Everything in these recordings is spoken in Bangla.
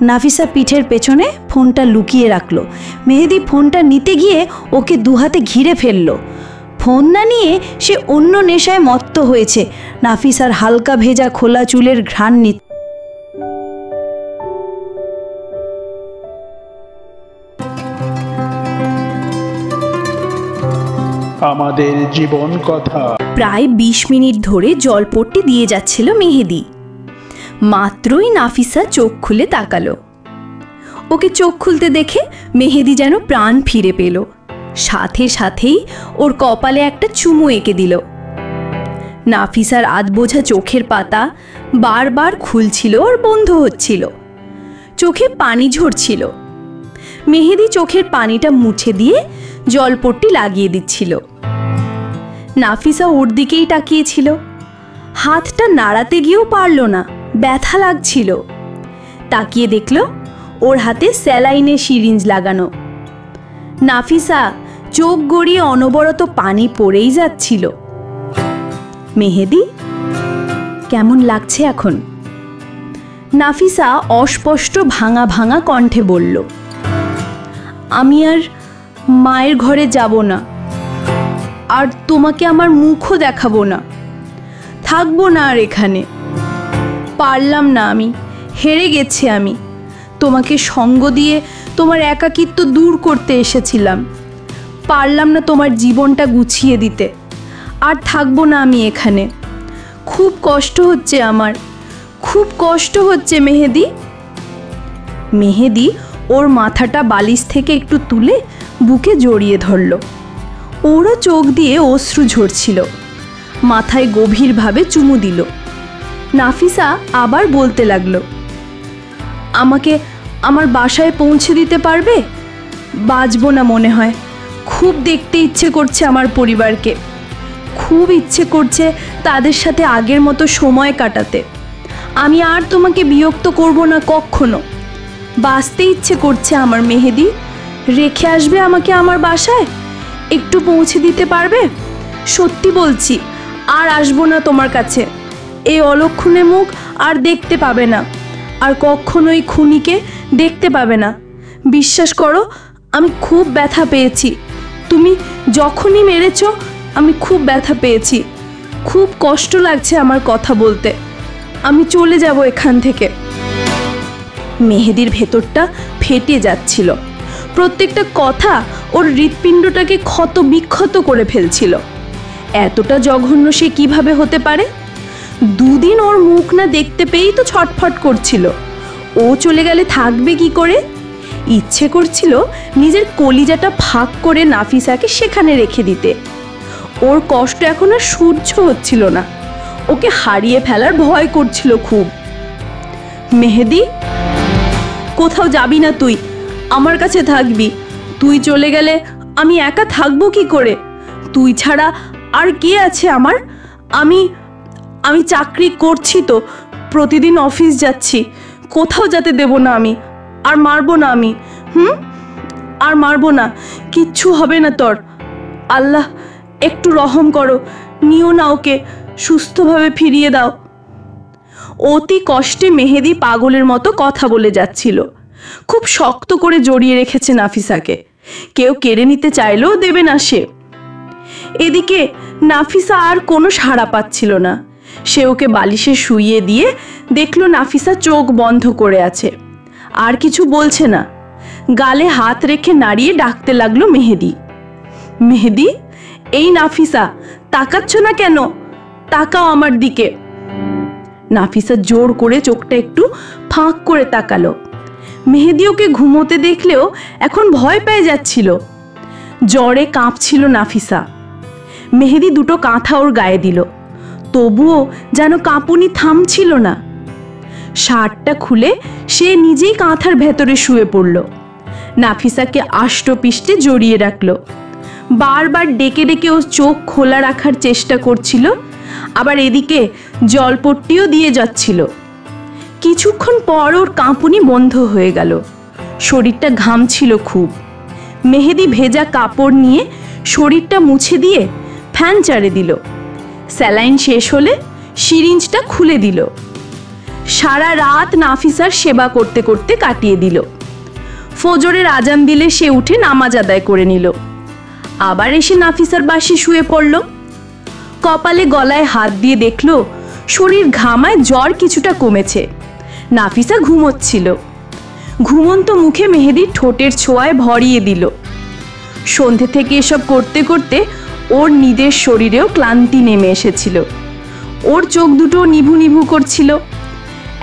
নাফিসা পিঠের পেছনে ফোনটা লুকিয়ে রাখলো। মেহেদি ফোনটা নিতে গিয়ে ওকে দুহাতে ঘিরে ফেললো। ফোন না নিয়ে সে অন্য নেশায় মত্ত হয়েছে। নাফিসার হালকা ভেজা খোলা চুলের ঘ্রাণ নিচ্ছে। আমাদের জীবন কথা। প্রায় 20 মিনিট ধরে জলপট্টি দিয়ে যাচ্ছিল মেহেদি। মাত্রই নাফিসা চোখ খুলে তাকালো। ওকে চোখ খুলতে দেখে মেহেদি যেন প্রাণ ফিরে পেল। সাথে সাথেই ওর কপালে একটা চুমু এঁকে দিল। নাফিসার আধবোঝা চোখের পাতা বারবার খুলছিল আর বন্ধ হচ্ছিল। চোখে পানি ঝরছিল। মেহেদি চোখের পানিটা মুছে দিয়ে জলপট্টি লাগিয়ে দিচ্ছিল। নাফিসা ওর দিকেই তাকিয়েছিল। হাতটা নাড়াতে গিয়েও পারল না, ব্যথা লাগছিল। তাকিয়ে দেখল ওর হাতে স্যালাইনের সিরিঞ্জ লাগানো। নাফিসা চোখ গড়িয়ে অনবরত পানি পড়েই যাচ্ছিল। মেহেদি, কেমন লাগছে এখন? নাফিসা অস্পষ্ট ভাঙা ভাঙা কণ্ঠে বলল, আমি আর মায়ের ঘরে যাব না, আর তোমাকে আমার মুখও দেখাবো না, থাকবো না আর এখানে। পারলাম না, আমি হেরে গেছি। আমি তোমাকে সঙ্গ দিয়ে তোমার একাকিত্ব দূর করতে এসেছিলাম। পারলাম না তোমার জীবনটা গুছিয়ে দিতে। আর থাকবো না আমি এখানে। খুব কষ্ট হচ্ছে আমার, খুব কষ্ট হচ্ছে মেহেদি। মেহেদি ওর মাথাটা বালিশ থেকে একটু তুলে বুকে জড়িয়ে ধরল। ওরও চোখ দিয়ে অশ্রু ঝরছিল। মাথায় গভীরভাবে চুমু দিল। নাফিসা আবার বলতে লাগলো, আমাকে আমার বাসায় পৌঁছে দিতে পারবে? বাঁচবো না মনে হয়। খুব দেখতে ইচ্ছে করছে আমার পরিবারকে। খুব ইচ্ছে করছে তাদের সাথে আগের মতো সময় কাটাতে। আমি আর তোমাকে বিরক্ত করব না কখনো। বাঁচতে ইচ্ছে করছে আমার মেহেদি। রেখে আসবে আমাকে আমার বাসায়? একটু পৌঁছে দিতে পারবে? সত্যি বলছি, আর আসবো না তোমার কাছে। এই অলক্ষণে মুখ আর দেখতে পাবে না, আর কখনোই খুনিকে দেখতে পাবে না। বিশ্বাস করো, আমি খুব ব্যথা পেয়েছি। তুমি যখনই মেরেছ আমি খুব ব্যথা পেয়েছি। খুব কষ্ট লাগছে আমার কথা বলতে। আমি চলে যাব এখান থেকে। মেহেদির ভেতরটা ফেটে যাচ্ছিল। প্রত্যেকটা কথা ওর হৃৎপিণ্ডটাকে ক্ষত বিক্ষত করে ফেলছিল। এতটা জঘন্য সে কিভাবে হতে পারে? দুদিন ওর মুখ না দেখতে পেয়েই তো ছটফট করছিল। ও চলে গেলে থাকবে কি করে? ইচ্ছে করছিল নিজের কলিজাটা ফাঁক করে নাফিসাকে সেখানে রেখে দিতে। ওর কষ্ট এখন আর সহ্য হচ্ছিল না। ওকে হারিয়ে ফেলার ভয় করছিল খুব। মেহেদি, কোথাও যাবি না তুই, আমার কাছে থাকবি। তুই চলে গেলে আমি একা থাকবো কি করে? তুই ছাড়া আর কে আছে আমার? আমি চাকরি করছি তো, প্রতিদিন অফিস যাচ্ছি। কোথাও যেতে দেব না আমি। আর মারবো না আমি। আর মারবো না। কিচ্ছু হবে না তোর। আল্লাহ, একটু রহম করো। নিও না ওকে, সুস্থভাবে ফিরিয়ে দাও। অতি কষ্টে মেহেদি পাগলের মতো কথা বলে যাচ্ছিল। খুব শক্ত করে জড়িয়ে রেখেছে নাফিসাকে। কেউ কেড়ে নিতে চাইলেও দেবে না সে। এদিকে নাফিসা আর কোনো সাড়া পাচ্ছিল না। সে ওকে বালিশে শুইয়ে দিয়ে দেখলো নাফিসা চোখ বন্ধ করে আছে, আর কিছু বলছে না। গালে হাত রেখে নাড়িয়ে ডাকতে লাগলো মেহেদি। মেহেদি, এই নাফিসা, তাকাচ্ছ না কেন? তাকাও আমার দিকে। নাফিসা জোর করে চোখটা একটু ফাঁক করে তাকালো। মেহেদি ওকে ঘুমোতে দেখলেও এখন ভয় পেয়ে যাচ্ছিল। জ্বরে কাঁপছিল নাফিসা। মেহেদি দুটো কাঁথা ওর গায়ে দিল, তবুও যেন কাঁপুনি থামছিল না। শার্টটা খুলে সে নিজেই কাঁথার ভেতরে শুয়ে পড়ল। নাফিসাকে আষ্টপিষ্টে জড়িয়ে রাখলো। বারবার ডেকে ডেকে ও চোখ খোলা রাখার চেষ্টা করছিল, আবার এদিকে জলপট্টিও দিয়ে যাচ্ছিল। কিছুক্ষণ পর ওর কাঁপুনি বন্ধ হয়ে গেল। শরীরটা ঘামছিল খুব। মেহেদি ভেজা কাপড় নিয়ে শরীরটা মুছে দিয়ে ফ্যান চালিয়ে দিল। স্যালাইন শেষ হলে সিরিঞ্জটা খুলে দিল। সারা রাত নাফিসার সেবা করতে করতে কাটিয়ে দিল। ফজরের আজান দিলে সে উঠে নামাজ আদায় করে নিল। আবার এসে নাফিসার পাশে শুয়ে পড়ল। কপালে গলায় হাত দিয়ে দেখল শরীর ঘামায় জ্বর কিছুটা কমেছে। নাফিসা ঘুমোচ্ছিল। ঘুমন্ত মুখে মেহেদির ঠোঁটের ছোঁয়ায় ভরিয়ে দিল। সন্ধে থেকে এসব করতে করতে ওর নিজের শরীরেও ক্লান্তি নেমে এসেছিল। ওর চোখ দুটো নিভু নিভু করছিল।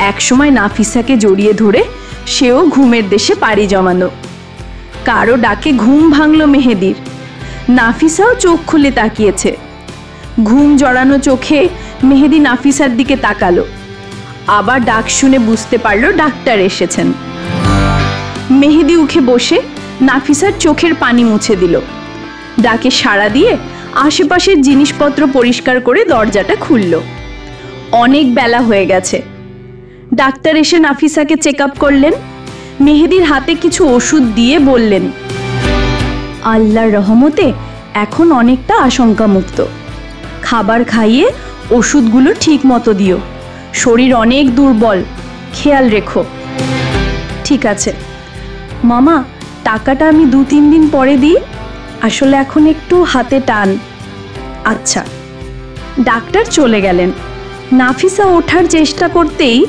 একসময় নাফিসাকে জড়িয়ে ধরে সেও ঘুমের দেশে পাড়ি জমানো। কারো ডাকে ঘুম ভাঙল মেহেদির। নাফিসাও চোখ খুলে তাকিয়েছে। ঘুম জড়ানো চোখে মেহেদি নাফিসার দিকে তাকালো। আবার ডাক শুনে বুঝতে পারল ডাক্তার এসেছেন। মেহেদি উঠে বসে নাফিসার চোখের পানি মুছে দিল। ডাকে সাড়া দিয়ে আশেপাশের জিনিসপত্র পরিষ্কার করে দরজাটা খুলল। অনেক বেলা হয়ে গেছে। ডাক্তার এসে নাফিসাকে চেক আপ করলেন। মেহেদির হাতে কিছু ওষুধ দিয়ে বললেন, আল্লাহর রহমতে এখন অনেকটা আশঙ্কামুক্ত। খাবার খাইয়ে ওষুধগুলো ঠিক মতো দিও। শরীর অনেক দুর্বল, খেয়াল রেখো। ঠিক আছে মামা, টাকাটা আমি 2-3 দিন পরে দিই, আসলে এখন একটু হাতে টান। আচ্ছা। ডাক্তার চলে গেলেন। নাফিসা ওঠার চেষ্টা করতেই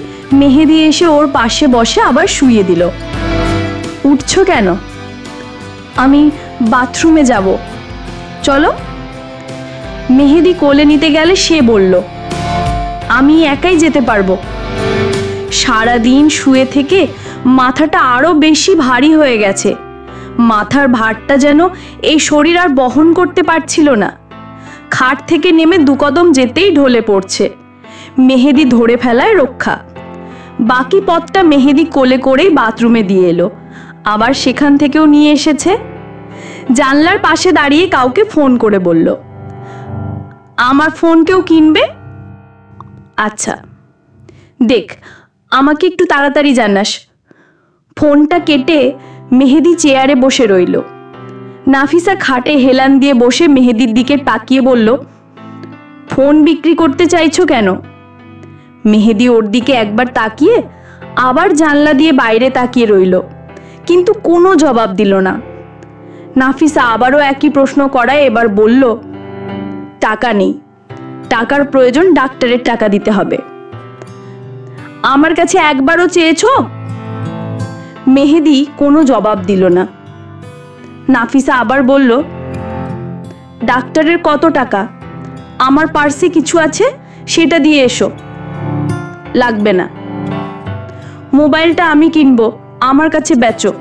মেহেদি এসে ওর পাশে বসে আবার শুইয়ে দিল। উঠছো কেন? আমি বাথরুমে যাব। চলো। মেহেদি কোলে নিতে গেলে সে বলল, আমি একাই যেতে পারবো। সারাদিন শুয়ে থেকে মাথাটা আরো বেশি ভারী হয়ে গেছে। মাথার ভারটা যেন এই শরীর আর বহন করতে পারছিল না। খাট থেকে নেমে 2 কদম যেতেই ঢলে পড়ছে। মেহেদি ধরে ফেলায় রক্ষা। বাকি পথটা মেহেদি কোলে করেই বাথরুমে দিয়ে এলো। আবার সেখান থেকেও নিয়ে এসেছে। জানলার পাশে দাঁড়িয়ে কাউকে ফোন করে বলল, আমার ফোন কেউ কিনবে? আচ্ছা দেখ, আমাকে একটু তাড়াতাড়ি জানাস। ফোনটা কেটে মেহেদি চেয়ারে বসে রইল। নাফিসা খাটে হেলান দিয়ে বসে মেহেদির দিকে তাকিয়ে বলল, ফোন বিক্রি করতে চাইছো কেন? মেহেদি ওর দিকে একবার তাকিয়ে আবার জানলা দিয়ে বাইরে তাকিয়ে রইল, কিন্তু কোনো জবাব দিল না। নাফিসা আবারও একই প্রশ্ন করায় এবার বলল, টাকা নেই, টাকার প্রয়োজন, ডাক্তারের টাকা দিতে হবে। আমার কাছে একবারও চেয়েছো? মেহেদি কোনো জবাব দিল না। নাফিসা আবার বলল, ডাক্তারের কত টাকা? আমার পার্সে কিছু আছে, সেটা দিয়ে এসো। লাগবে না। মোবাইলটা আমি কিনবো, আমার কাছে বেচো।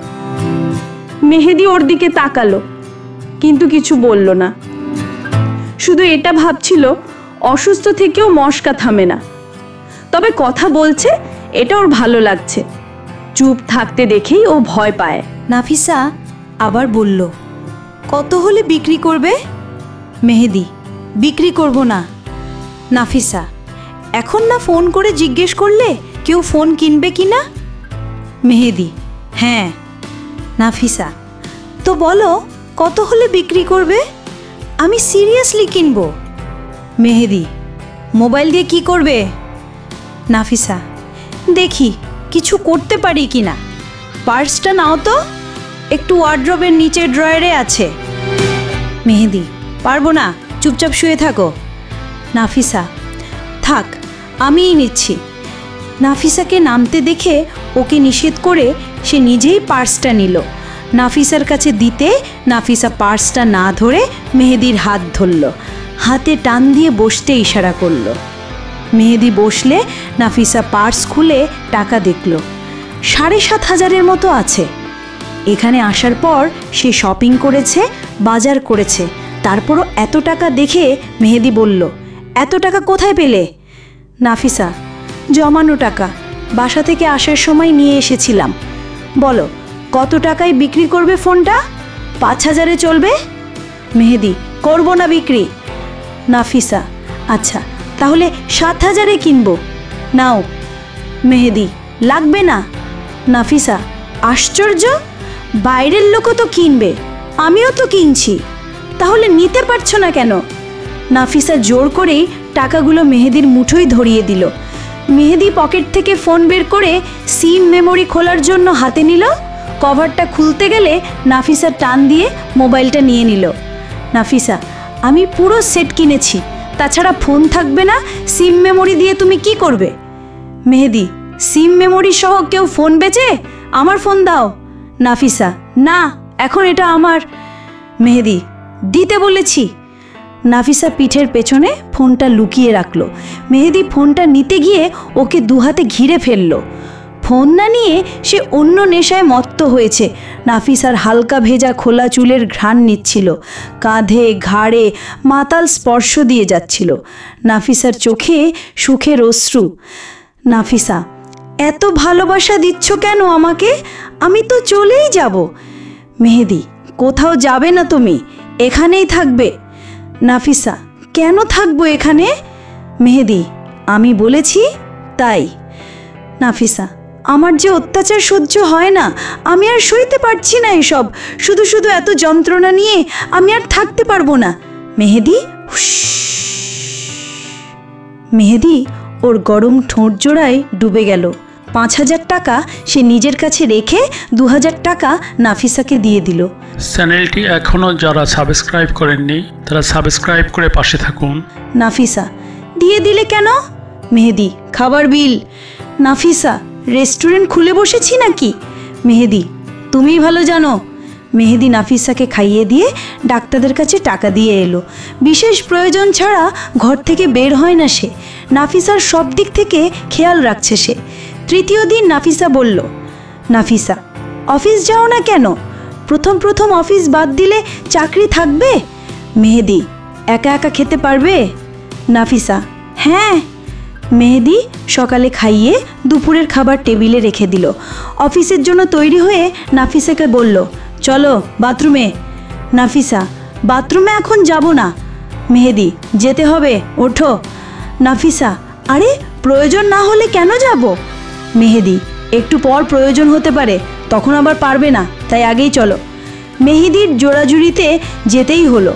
মেহেদি ওর দিকে তাকালো, কিন্তু কিছু বলল না। শুধু এটা ভাবছিল, অসুস্থ থেকেও মশকা থামে না। তবে কথা বলছে, এটা ওর ভালো লাগছে। চুপ থাকতে দেখেই ও ভয় পায়। নাফিসা আবার বলল, কত হলে বিক্রি করবে? মেহেদি, বিক্রি করব না। নাফিসা, এখন না ফোন করে জিজ্ঞেস করলে কেউ ফোন কিনবে কি না? মেহেদি, হ্যাঁ। নাফিসা, তো বলো কত হলে বিক্রি করবে? আমি সিরিয়াসলি কিনবো। মেহেদি, মোবাইল দিয়ে কি করবে? নাফিসা, দেখি কিছু করতে পারি কি না। পার্সটা নাও তো, একটু ওয়ার্ড্রবের নিচের ড্রয়ারে আছে। মেহেদি, পারবো না, চুপচাপ শুয়ে থাকো। নাফিসা, থাক আমিই নিচ্ছি। নাফিসাকে নামতে দেখে ওকে নিষেধ করে সে নিজেই পার্সটা নিল। নাফিসার কাছে দিতে নাফিসা পার্সটা না ধরে মেহেদির হাত ধরল। হাতে টান দিয়ে বসতে ইশারা করলো। মেহেদি বসলে নাফিসা পার্স খুলে টাকা দেখল। 7,500 মতো আছে। এখানে আসার পর সে শপিং করেছে, বাজার করেছে, তারপরও এত টাকা দেখে মেহেদি বলল, এত টাকা কোথায় পেলে? নাফিসা, জমানো টাকা, বাসা থেকে আসার সময় নিয়ে এসেছিলাম। বলো কত টাকায় বিক্রি করবে ফোনটা? 5,000-এ চলবে? মেহেদি, করব না বিক্রি। নাফিসা, আচ্ছা তাহলে 7,000-এ কিনবো, নাও। মেহেদি, লাগবে না। নাফিসা, আশ্চর্য, বাইরের লোকও তো কিনবে, আমিও তো কিনছি, তাহলে নিতে পারছো না কেন? নাফিসা জোর করেই টাকাগুলো মেহেদির মুঠোয় ধরিয়ে দিল। মেহেদি পকেট থেকে ফোন বের করে সিম মেমোরি খোলার জন্য হাতে নিল। কভারটা খুলতে গেলে নাফিসা টান দিয়ে মোবাইলটা নিয়ে নিল। নাফিসা, আমি পুরো সেট কিনেছি, তাছাড়া ফোন থাকবে না, সিম মেমোরি দিয়ে তুমি কি করবে? মেহেদি, সিম মেমোরি সহ কেউ ফোন বেচে? আমার ফোন দাও। নাফিসা, না, এখন এটা আমার। মেহেদি, দিতে বলেছি। নাফিসা পিঠের পেছনে ফোনটা লুকিয়ে রাখলো। মেহেদি ফোনটা নিতে গিয়ে ওকে দুহাতে ঘিরে ফেললো। ফোন না নিয়ে সে অন্য নেশায় মত্ত হয়েছে। নাফিসার হালকা ভেজা খোলা চুলের ঘ্রাণ নিচ্ছিল, কাঁধে ঘাড়ে মাতাল স্পর্শ দিয়ে যাচ্ছিল। নাফিসার চোখে সুখের অশ্রু। নাফিসা, এত ভালোবাসা দিচ্ছ কেন আমাকে? আমি তো চলেই যাব। মেহেদি, কোথাও যাবে না তুমি, এখানেই থাকবে। নাফিসা, কেন থাকবো এখানে? মেহেদি, আমি বলেছি তাই। নাফিসা, আমার যে অত্যাচার সহ্য হয় না, আমি আর সইতে পারছি না এসব। শুধু শুধু এত যন্ত্রণা নিয়ে আমি আর থাকতে পারবো না। মেহেদি, মেহেদি ওর গরম ঠোঁট জোড়ায় ডুবে গেল। 5,000 টাকা সে নিজের কাছে রেখে 2,000 টাকা নাফিসাকে দিয়ে দিল। চ্যানেলটি এখনও যারা সাবস্ক্রাইব করেননি তারা সাবস্ক্রাইব করে পাশে থাকুন। নাফিসা, দিয়ে দিলে কেন? মেহেদি, খাবার বিল। নাফিসা, রেস্টুরেন্ট খুলে বসেছি নাকি? মেহেদি, তুমিই ভালো জানো। মেহেদি নাফিসাকে খাইয়ে দিয়ে ডাক্তারদের কাছে টাকা দিয়ে এলো। বিশেষ প্রয়োজন ছাড়া ঘর থেকে বের হয় না সে। নাফিসার সব দিক থেকে খেয়াল রাখছে সে। তৃতীয় দিন নাফিসা বলল, নাফিসা, অফিস যাও না কেন? প্রথম অফিস বাদ দিলে চাকরি থাকবে? মেহেদি, একা একা খেতে পারবে? নাফিসা, হ্যাঁ। মেহেদি সকালে খাইয়ে দুপুরের খাবার টেবিলে রেখে দিল। অফিসের জন্য তৈরি হয়ে নাফিসাকে বলল, চলো বাথরুমে। নাফিসা, বাথরুমে এখন যাব না। মেহেদি, যেতে হবে, ওঠো। নাফিসা, আরে প্রয়োজন না হলে কেন যাব? মেহেদি, একটু পর প্রয়োজন হতে পারে, তখন আবার পারবে না, তাই আগেই চলো। মেহেদির জোড়াজুড়িতে যেতেই হলো।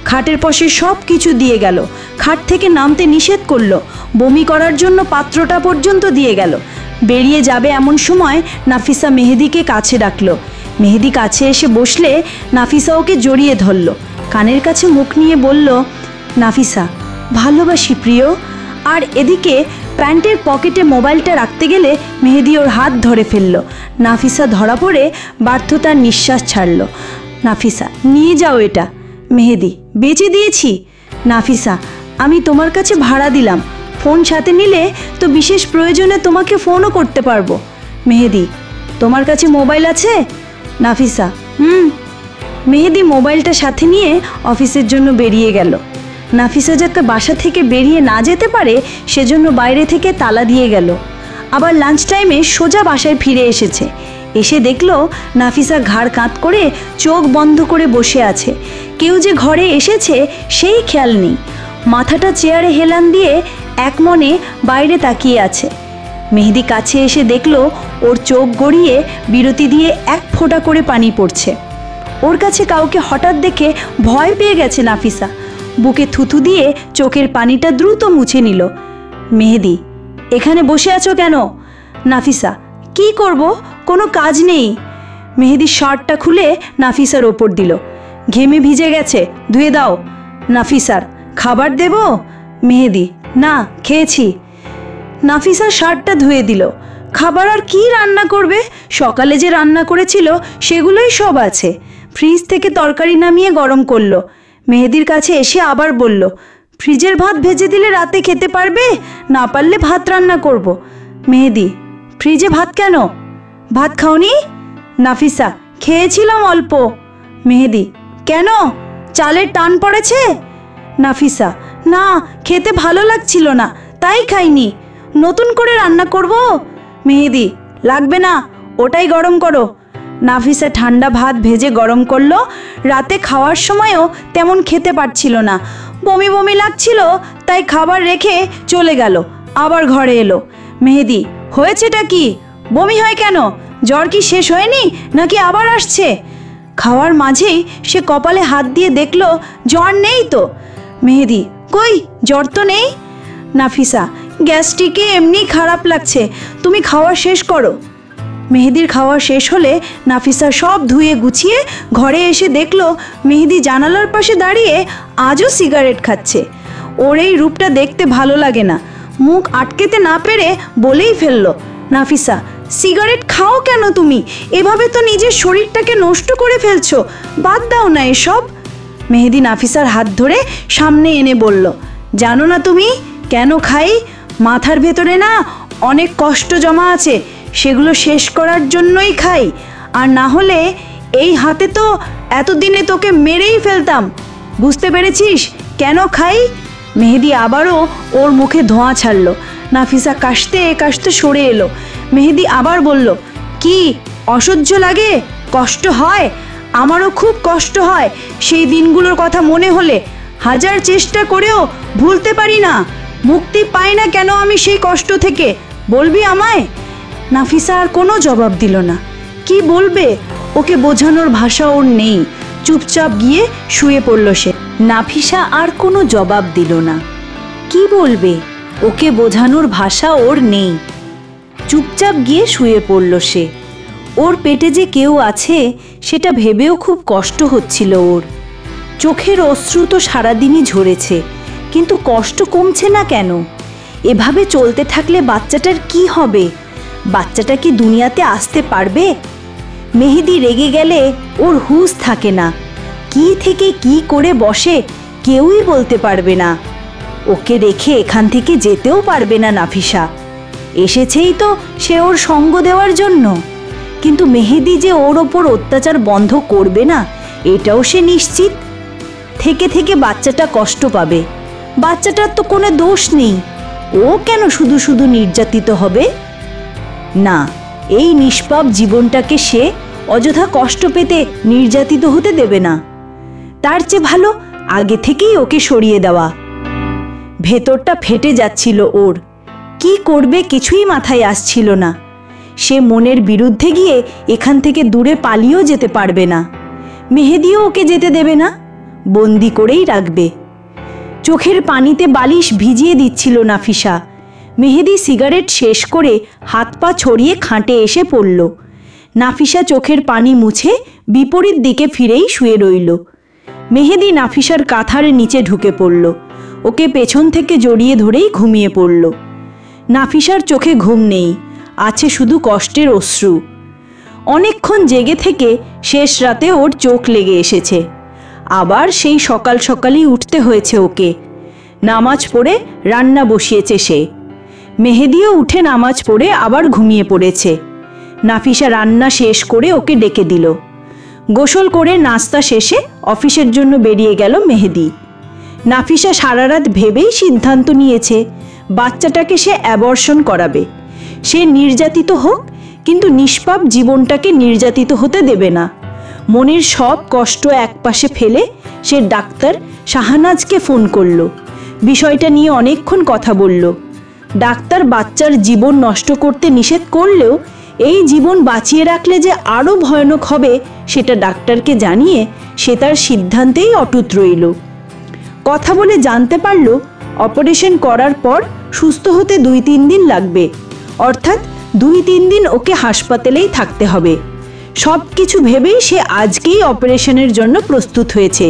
খাটের পাশে সব কিছু দিয়ে গেল। খাট থেকে নামতে নিষেধ করলো। বমি করার জন্য পাত্রটা পর্যন্ত দিয়ে গেল। বেরিয়ে যাবে এমন সময় নাফিসা মেহেদিকে কাছে ডাকলো। মেহেদি কাছে এসে বসলে নাফিসা ওকে জড়িয়ে ধরল। কানের কাছে মুখ নিয়ে বলল, নাফিসা, ভালোবাসি প্রিয়। আর এদিকে প্যান্টের পকেটে মোবাইলটা রাখতে গেলে মেহেদি ওর হাত ধরে ফেলল। নাফিসা ধরা পড়ে ব্যর্থতার নিঃশ্বাস ছাড়ল। নাফিসা, নিয়ে যাও এটা। মেহেদি, বেচে দিয়েছি। নাফিসা, আমি তোমার কাছে ভাড়া দিলাম, ফোন সাথে নিলে তো বিশেষ প্রয়োজনে তোমাকে ফোনও করতে পারবো। মেহেদি, তোমার কাছে মোবাইল আছে? নাফিসা, মেহেদি মোবাইলটা সাথে নিয়ে অফিসের জন্য বেরিয়ে গেল। নাফিসা যাতে বাসা থেকে বেরিয়ে না যেতে পারে সেজন্য বাইরে থেকে তালা দিয়ে গেল। আবার লাঞ্চ টাইমে সোজা বাসায় ফিরে এসেছে। এসে দেখলো নাফিসা ঘাড় কাত করে চোখ বন্ধ করে বসে আছে। কেউ যে ঘরে এসেছে সেই খেয়াল নেই। মাথাটা চেয়ারে হেলান দিয়ে এক মনে বাইরে তাকিয়ে আছে। মেহেদি কাছে এসে দেখলো ওর চোখ গড়িয়ে বিরতি দিয়ে এক ফোঁটা করে পানি পড়ছে। ওর কাছে কাউকে হঠাৎ দেখে ভয় পেয়ে গেছে নাফিসা। বুকে থুথু দিয়ে চোখের পানিটা দ্রুত মুছে নিল। মেহেদি, এখানে বসে আছো কেন? নাফিসা, কি করব, কোনো কাজ নেই। মেহেদি শার্টটা খুলে নাফিসার ওপর দিল। ঘেমে ভিজে গেছে, ধুয়ে দাও। নাফিসার, খাবার দেব? মেহেদি, না, খেয়েছি। নাফিসা শার্টটা ধুয়ে দিল। খাবার আর কি রান্না করবে? সকালে যে রান্না করেছিল সেগুলোই সব আছে। ফ্রিজ থেকে তরকারি নামিয়ে গরম করলো। মেহেদির কাছে এসে আবার বলল, ফ্রিজের ভাত ভেজে দিলে রাতে খেতে পারবে, না পারলে ভাত রান্না করব। মেহেদি, ফ্রিজে ভাত কেন? ভাত খাওনি? নাফিসা, খেয়েছিলাম অল্প। মেহেদি, কেন, চালের টান পড়েছে? নাফিসা, না, খেতে ভালো লাগছিল না, তাই খাইনি। নতুন করে রান্না করব? মেহেদি, লাগবে না, ওটাই গরম করো। নাফিসা ঠান্ডা ভাত ভেজে গরম করলো। রাতে খাওয়ার সময়ও তেমন খেতে পারছিল না, বমি বমি লাগছিল, তাই খাবার রেখে চলে গেল। আবার ঘরে এলো। মেহেদি, হয়েছেটা কি? বমি হয় কেন? জ্বর কি শেষ হয়নি নাকি আবার আসছে? খাওয়ার মাঝেই সে কপালে হাত দিয়ে দেখলো জ্বর নেই তো। মেহেদি, কই, জ্বর তো নেই। নাফিসা, গ্যাস্ট্রিকে এমনি খারাপ লাগছে, তুমি খাওয়া শেষ করো। মেহেদির খাওয়া শেষ হলে নাফিসা সব ধুয়ে গুছিয়ে ঘরে এসে দেখলো মেহেদি জানালার পাশে দাঁড়িয়ে আজও সিগারেট খাচ্ছে। ওর এই রূপটা দেখতে ভালো লাগে না। মুখ আটকেতে না পেরে বলেই ফেললো, নাফিসা, সিগারেট খাও কেন তুমি? এভাবে তো নিজের শরীরটাকে নষ্ট করে ফেলছো, বাদ দাও না এসব। মেহেদি নাফিসার হাত ধরে সামনে এনে বলল, জানো না তুমি কেন খাই? মাথার ভেতরে না অনেক কষ্ট জমা আছে, সেগুলো শেষ করার জন্যই খাই। আর না হলে এই হাতে তো এতদিনে তোকে মেরেই ফেলতাম। বুঝতে পেরেছিস কেন খাই? মেহেদি আবারও ওর মুখে ধোঁয়া ছাড়লো। নাফিসা কাশতে কাশতে সরে এলো। মেহেদি আবার বলল, কি অসহ্য লাগে? কষ্ট হয়? আমারও খুব কষ্ট হয় সেই দিনগুলোর কথা মনে হলে। হাজার চেষ্টা করেও ভুলতে পারি না। মুক্তি পাই না কেন আমি সেই কষ্ট থেকে? বলবি আমায়? নাফিসা আর কোনো জবাব দিল না। কি বলবে? ওকে বোঝানোর ভাষা ওর নেই। চুপচাপ গিয়ে শুয়ে পড়ল সে। নাফিসা আর কোনো জবাব দিল না। কি বলবে? ওকে বোঝানোর ভাষা ওর নেই। চুপচাপ গিয়ে শুয়ে পড়ল সে। ওর পেটে যে কেউ আছে সেটা ভেবেও খুব কষ্ট হচ্ছিল ওর। চোখের অশ্রু তো সারাদিনই ঝরেছে, কিন্তু কষ্ট কমছে না কেন? এভাবে চলতে থাকলে বাচ্চাটার কি হবে? বাচ্চাটা কি দুনিয়াতে আসতে পারবে? মেহেদি রেগে গেলে ওর হুঁশ থাকে না। কি থেকে কি করে বসে কেউই বলতে পারবে না। ওকে রেখে এখান থেকে যেতেও পারবে না নাফিসা। এসেছেই তো সে ওর সঙ্গ দেওয়ার জন্য। কিন্তু মেহেদি যে ওর ওপর অত্যাচার বন্ধ করবে না এটাও সে নিশ্চিত। থেকে থেকে বাচ্চাটা কষ্ট পাবে। বাচ্চাটার তো কোনো দোষ নেই। ও কেন শুধু শুধু নির্যাতিত হবে? না, এই নিষ্পাপ জীবনটাকে সে অযথা কষ্ট পেতে নির্যাতিত হতে দেবে না। তার চেয়ে ভালো আগে থেকেই ওকে সরিয়ে দেওয়া। ভেতরটা ফেটে যাচ্ছিল ওর। কি করবে কিছুই মাথায় আসছিল না। সে মনের বিরুদ্ধে গিয়ে এখান থেকে দূরে পালিয়েও যেতে পারবে না। মেহেদিও ওকে যেতে দেবে না, বন্দি করেই রাখবে। চোখের পানিতে বালিশ ভিজিয়ে দিচ্ছিল নাফিসা। মেহেদি সিগারেট শেষ করে হাত পা ছড়িয়ে খাটে এসে পড়ল। নাফিসা চোখের পানি মুছে বিপরীত দিকে ফিরেই শুয়ে রইল। মেহেদি নাফিসার কাঁথার নিচে ঢুকে পড়ল। ওকে পেছন থেকে জড়িয়ে ধরেই ঘুমিয়ে পড়ল। নাফিসার চোখে ঘুম নেই, আছে শুধু কষ্টের অশ্রু। অনেকক্ষণ জেগে থেকে শেষ রাতে ওর চোখ লেগে এসেছে। আবার সেই সকাল সকালই উঠতে হয়েছে ওকে। নামাজ পড়ে রান্না বসিয়েছে সে। মেহেদিও উঠে নামাজ পড়ে আবার ঘুমিয়ে পড়েছে। নাফিসা রান্না শেষ করে ওকে ডেকে দিল। গোসল করে নাস্তা শেষে অফিসের জন্য বেরিয়ে গেল মেহেদি। নাফিসা সারা রাত ভেবেই সিদ্ধান্ত নিয়েছে বাচ্চাটাকে সে অ্যাবর্শন করাবে। সে নির্যাতিত হোক, কিন্তু নিষ্পাপ জীবনটাকে নির্যাতিত হতে দেবে না। মনের সব কষ্ট একপাশে ফেলে সে ডাক্তার শাহনাজকে ফোন করল। বিষয়টা নিয়ে অনেকক্ষণ কথা বলল। ডাক্তার বাচ্চার জীবন নষ্ট করতে নিষেধ করলেও এই জীবন বাঁচিয়ে রাখলে যে আরও ভয়ানক হবে সেটা ডাক্তারকে জানিয়ে সে তার সিদ্ধান্তেই অটুট রইল। কথা বলে জানতে পারল অপারেশন করার পর সুস্থ হতে 2-3 দিন লাগবে, অর্থাৎ 2-3 দিন ওকে হাসপাতালেই থাকতে হবে। সব কিছু ভেবেই সে আজকেই অপারেশনের জন্য প্রস্তুত হয়েছে।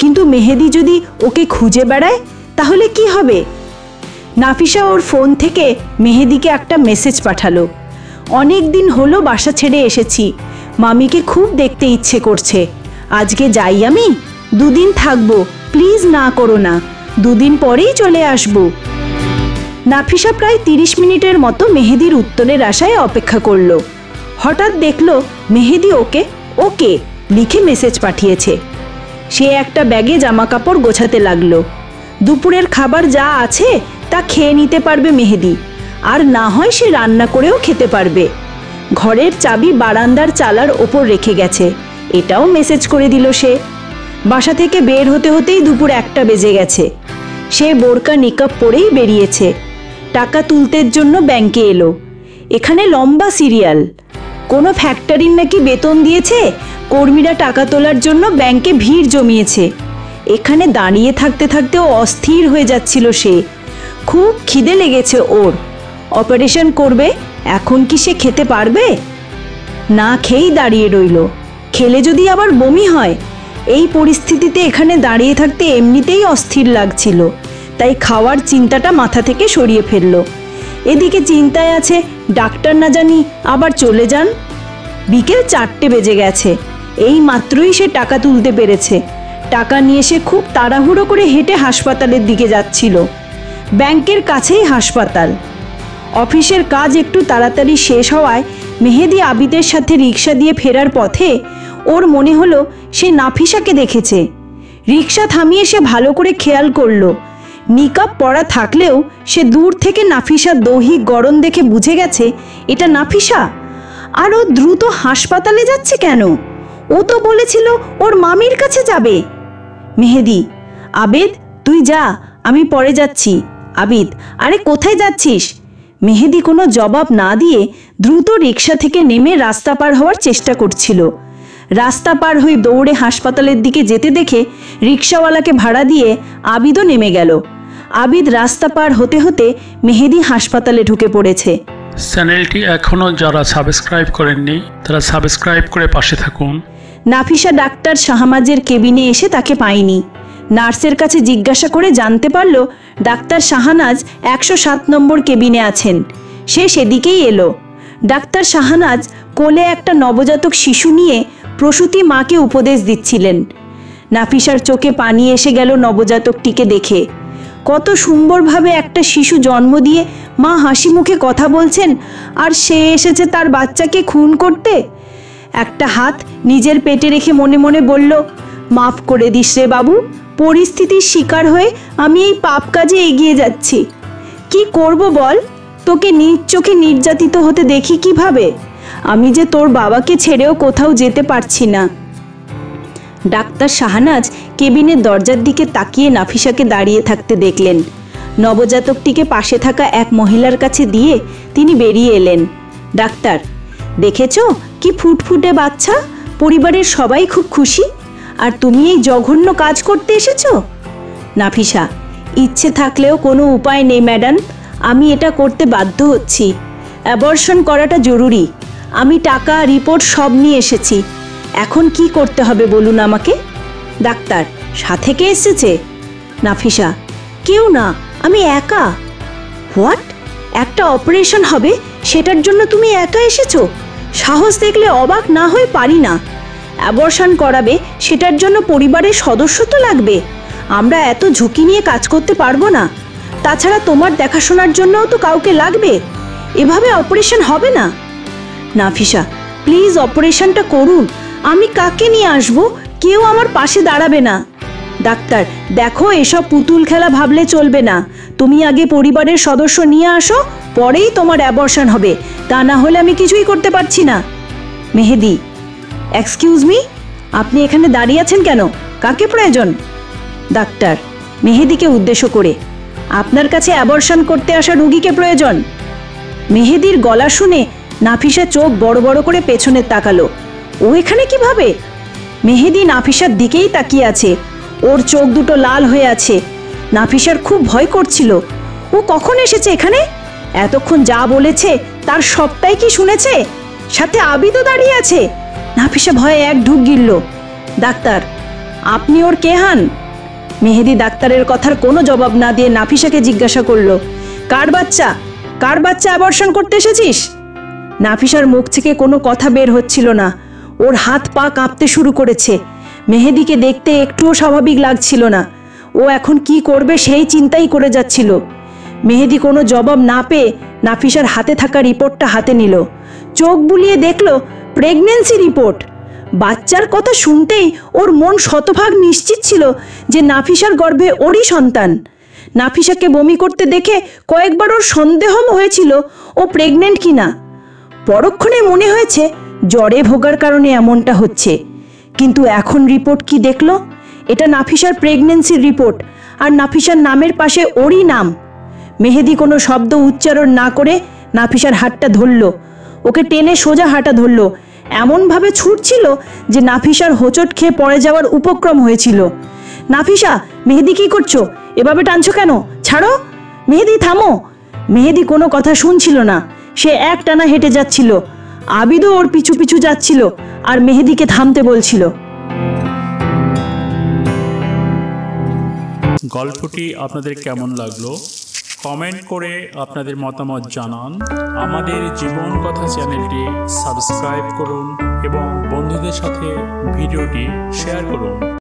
কিন্তু মেহেদি যদি ওকে খুঁজে বেড়ায় তাহলে কি হবে? নাফিসা ওর ফোন থেকে মেহেদিকে একটা মেসেজ পাঠালো। অনেক দিন হলো বাসা ছেড়ে এসেছি, মামিকে খুব দেখতে ইচ্ছে করছে। আজকে যাই আমি? 2 দিন থাকবো, প্লিজ না করো না, 2 দিন পরেই চলে আসবো। নাফিসা প্রায় 30 মিনিটের মতো মেহেদির উত্তরের আশায় অপেক্ষা করলো। হঠাৎ দেখলো মেহেদি ওকে ওকে লিখে মেসেজ পাঠিয়েছে। সে একটা ব্যাগে জামা কাপড় গোছাতে লাগলো। দুপুরের খাবার যা আছে তা খেয়ে নিতে পারবে মেহেদি, আর না হয় সে রান্না করেও খেতে পারবে। ঘরের চাবি বারান্দার চালার ওপর রেখে গেছে, এটাও মেসেজ করে দিল সে। বাসা থেকে বের হতে হতেই দুপুর 1টা বেজে গেছে। সে বোরকা নিকাব পরেই বেরিয়েছে। টাকা তুলতের জন্য ব্যাংকে এলো। এখানে লম্বা সিরিয়াল। কোনো ফ্যাক্টরির নাকি বেতন দিয়েছে, কর্মীরা টাকা তোলার জন্য ব্যাংকে ভিড় জমিয়েছে। এখানে দাঁড়িয়ে থাকতে থাকতেও অস্থির হয়ে যাচ্ছিল সে। খুব খিদে লেগেছে ওর। অপারেশন করবে, এখন কি সে খেতে পারবে? না খেয়েই দাঁড়িয়ে রইল। খেলে যদি আবার বমি হয়? এই পরিস্থিতিতে এখানে দাঁড়িয়ে থাকতে এমনিতেই অস্থির লাগছিল, তাই খাওয়ার চিন্তাটা মাথা থেকে সরিয়ে ফেলল। এদিকে চিন্তায় আছে ডাক্তার না জানি আবার চলে যান। বিকেল 4টে বেজে গেছে। এই মাত্রই সে টাকা তুলতে পেরেছে। টাকা নিয়ে সে খুব তাড়াহুড়ো করে হেঁটে হাসপাতালের দিকে যাচ্ছিল। ব্যাংকের কাছেই হাসপাতাল। অফিসের কাজ একটু তাড়াতাড়ি শেষ হওয়ায় মেহেদি আবিদের সাথে রিক্সা দিয়ে ফেরার পথে ওর মনে হলো সে নাফিসাকে দেখেছে। রিক্সা থামিয়ে সে ভালো করে খেয়াল করলো। নিকাব পরা থাকলেও সে দূর থেকে নাফিসার দৈহিক গড়ন দেখে বুঝে গেছে এটা নাফিসা। আর ও দ্রুত হাসপাতালে যাচ্ছে কেন? ও তো বলেছিল ওর মামির কাছে যাবে। মেহেদি, আবেদ তুই যা, আমি পরে যাচ্ছি। আবিদ, আরে কোথায় যাচ্ছিস? মেহেদি কোনো জবাব না দিয়ে দ্রুত রিক্সা থেকে নেমে রাস্তা পার হওয়ার চেষ্টা করছিল। রাস্তা পার হয়ে দৌড়ে হাসপাতালের দিকে যেতে দেখে রিক্সাওয়ালাকে ভাড়া দিয়ে আবিদও নেমে গেল। আবিদ রাস্তা পার হতে হতে মেহেদি হাসপাতালে ঢুকে পড়েছে। চ্যানেলটি এখনও যারা সাবস্ক্রাইব করেননি তারা সাবস্ক্রাইব করে পাশে থাকুন। নাফিসা ডাক্তার শাহনাজের কেবিনে এসে তাকে পায়নি। নার্সের কাছে জিজ্ঞাসা করে জানতে পারল ডাক্তার শাহনাজ 107 নম্বর কেবিনে আছেন। সে সেদিকেই এলো। ডাক্তার শাহনাজ কোলে একটা নবজাতক শিশু নিয়ে প্রসূতি মাকে উপদেশ দিচ্ছিলেন। নাফিসার চোখে পানি এসে গেল নবজাতকটিকে দেখে। কত সুন্দরভাবে একটা শিশু জন্ম দিয়ে মা হাসি মুখে কথা বলছেন, আর সে এসেছে তার বাচ্চাকে খুন করতে। একটা হাত নিজের পেটে রেখে মনে মনে বলল, মাফ করে দিস রে বাবু, পরিস্থিতির শিকার হয়ে আমি এই পাপ কাজে এগিয়ে যাচ্ছি। কি করব বল? তোকে নিজ চোখে নির্যাতিত হতে দেখি কিভাবে? আমি যে তোর বাবাকে ছেড়েও কোথাও যেতে পারছি না। ডাক্তার শাহনাজ কেবিনের দরজার দিকে তাকিয়ে নাফিসাকে দাঁড়িয়ে থাকতে দেখলেন। নবজাতকটিকে পাশে থাকা এক মহিলার কাছে দিয়ে তিনি বেরিয়ে এলেন। ডাক্তার, দেখেছো কি ফুটফুটে বাচ্চা? পরিবারের সবাই খুব খুশি, আর তুমি এই জঘন্য কাজ করতে এসেছো? নাফিসা, ইচ্ছে থাকলেও কোনো উপায় নেই ম্যাডাম, আমি এটা করতে বাধ্য হচ্ছি। অ্যাবর্শন করাটা জরুরি। আমি টাকা রিপোর্ট সব নিয়ে এসেছি। এখন কি করতে হবে বলুন আমাকে? ডাক্তার, সাথে কে এসেছে? নাফিসা, কেউ না, আমি একা। হোয়াট? একটা অপারেশন হবে, সেটার জন্য তুমি একা এসেছো? সাহস দেখলে অবাক না হয়ে পারি না। অ্যাবর্শন করাবে, সেটার জন্য পরিবারের সদস্য তো লাগবে। আমরা এত ঝুঁকি নিয়ে কাজ করতে পারবো না। তাছাড়া তোমার দেখাশোনার জন্যও তো কাউকে লাগবে। এভাবে অপারেশন হবে না। নাফিসা, প্লিজ অপারেশনটা করুন। আমি কাকে নিয়ে আসবো? কেউ আমার পাশে দাঁড়াবে না। ডাক্তার, দেখো এসব পুতুল খেলা ভাবলে চলবে না। তুমি আগে পরিবারের সদস্য নিয়ে আসো, পরেই তোমার অ্যাবর্শন হবে। তা না হলে আমি কিছুই করতে পারছি না। মেহেদি, এক্সকিউজ মি, আপনি এখানে দাঁড়িয়ে আছেন কেন? কাকে প্রয়োজন? ডাক্তার, মেহেদিকে উদ্দেশ্য করে, আপনার কাছে অ্যাবর্শন করতে আসা রুগীকে প্রয়োজন। মেহেদির গলা শুনে নাফিসা চোখ বড় বড় করে পেছনে তাকালো। ও এখানে কিভাবে? মেহেদি নাফিসার দিকেই তাকিয়ে আছে। ওর চোখ দুটো লাল হয়ে আছে। নাফিসার খুব ভয় করছিল। ও কখন এসেছে এখানে? এতক্ষণ যা বলেছে তার সবটাই কি শুনেছে? সাথে আবিদও দাঁড়িয়ে আছে। নাফিসা ভয়ে এক ঢুক গিলল। ডাক্তার, আপনি ওর কে হন? মেহেদি ডাক্তারের কথার কোনো জবাব না দিয়ে নাফিসাকে জিজ্ঞাসা করলো, কার বাচ্চা? কার বাচ্চা অ্যাবর্শন করতে এসেছিস? নাফিসার মুখ থেকে কোনো কথা বের হচ্ছিল না। ওর হাত পা কাঁপতে শুরু করেছে। মেহেদিকে দেখতে একটুও স্বাভাবিক লাগছিল না। ও এখন কি করবে সেই চিন্তাই করে যাচ্ছিল। মেহেদি কোনো জবাব না পেয়ে নাফিসার হাতে থাকা রিপোর্টটা হাতে নিল। চোখ বুলিয়ে দেখল প্রেগন্যান্সি রিপোর্ট। বাচ্চার কথা শুনতেই ওর মন শতভাগ নিশ্চিত ছিল যে নাফিসার গর্ভে ওরই সন্তান। নাফিসাকে বমি করতে দেখে কয়েকবার ওর সন্দেহ হয়েছিল ও প্রেগনেন্ট কিনা। পরক্ষণে মনে হয়েছে জ্বরে ভোগার কারণে এমনটা হচ্ছে। কিন্তু এখন রিপোর্ট কি দেখলো? এটা নাফিসার প্রেগন্যান্সির রিপোর্ট, আর নাফিসার নামের পাশে ওরই নাম। মেহেদি কোনো শব্দ উচ্চারণ না করে নাফিসার হাতটা ধরল। ওকে টেনে সোজা হাঁটা ধরল। এমনভাবে ছুটছিল যে নাফিসার হোঁচট খেয়ে পড়ে যাওয়ার উপক্রম হয়েছিল। নাফিসা, মেহেদি কি করছো? এভাবে টানছো কেন? ছাড়ো। মেহেদি থামো। মেহেদি কোনো কথা শুনছিল না, সে একটানা হেঁটে যাচ্ছিল। আবিদও ওর পিছু পিছু যাচ্ছিল আর মেহেদিকে থামতে বলছিল। গল্পটি আপনাদের কেমন লাগলো কমেন্ট করে আপনাদের মতামত জানান। আমাদের জীবন কথা চ্যানেলটি সাবস্ক্রাইব করুন এবং বন্ধুদের সাথে ভিডিওটি শেয়ার করুন।